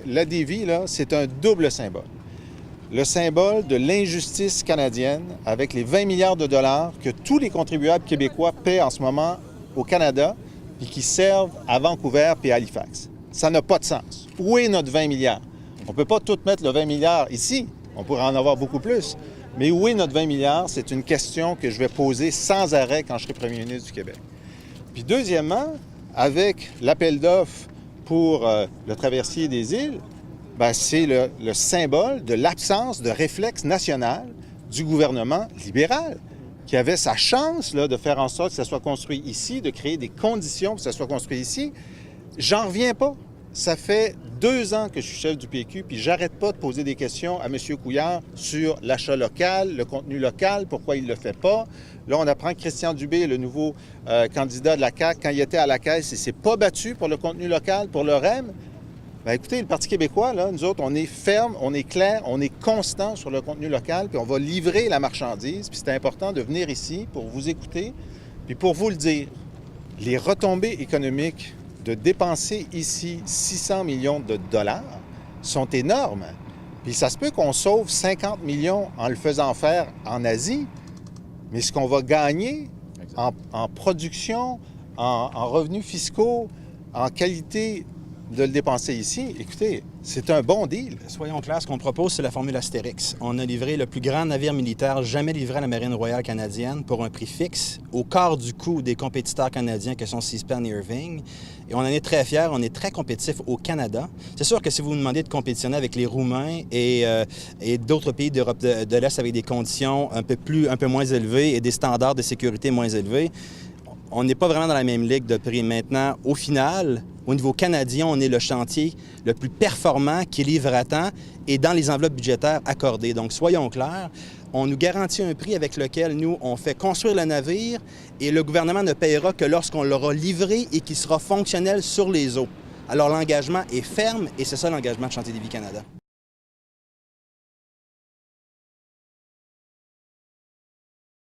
l'ADV, là, c'est un double symbole. Le symbole de l'injustice canadienne avec les 20 milliards de dollars que tous les contribuables québécois paient en ce moment au Canada et qui servent à Vancouver et à Halifax. Ça n'a pas de sens. Où est notre 20 milliards? On ne peut pas tout mettre le 20 milliards ici. On pourrait en avoir beaucoup plus. Mais où est notre 20 milliards? C'est une question que je vais poser sans arrêt quand je serai premier ministre du Québec. Puis deuxièmement, avec l'appel d'offres pour le traversier des îles, bien, c'est le symbole de l'absence de réflexe national du gouvernement libéral, qui avait sa chance là, de faire en sorte que ça soit construit ici, de créer des conditions pour que ça soit construit ici. J'en reviens pas. Ça fait 2 ans que je suis chef du PQ, puis j'arrête pas de poser des questions à M. Couillard sur l'achat local, le contenu local, pourquoi il ne le fait pas. Là, on apprend que Christian Dubé, le nouveau candidat de la CAQ, quand il était à la caisse, il ne s'est pas battu pour le contenu local, pour le REM. Bien, écoutez, le Parti québécois, là, nous autres, on est ferme, on est clair, on est constant sur le contenu local, puis on va livrer la marchandise. Puis c'est important de venir ici pour vous écouter, puis pour vous le dire. Les retombées économiques de dépenser ici 600 millions de dollars sont énormes. Puis ça se peut qu'on sauve 50 millions en le faisant faire en Asie, mais ce qu'on va gagner en production, en revenus fiscaux, en qualité de le dépenser ici, écoutez, c'est un bon deal. Soyons clairs, ce qu'on propose, c'est la formule Astérix. On a livré le plus grand navire militaire jamais livré à la Marine royale canadienne pour un prix fixe, au quart du coût des compétiteurs canadiens que sont Seaspan et Irving. Et on en est très fiers, on est très compétitif au Canada. C'est sûr que si vous nous demandez de compétitionner avec les Roumains et d'autres pays d'Europe de l'Est avec des conditions un peu moins élevées et des standards de sécurité moins élevés, on n'est pas vraiment dans la même ligue de prix. Maintenant, au final, au niveau canadien, on est le chantier le plus performant qui livre à temps et dans les enveloppes budgétaires accordées. Donc, soyons clairs, on nous garantit un prix avec lequel nous, on fait construire le navire et le gouvernement ne payera que lorsqu'on l'aura livré et qu'il sera fonctionnel sur les eaux. Alors, l'engagement est ferme et c'est ça l'engagement de Chantier des Vies Canada.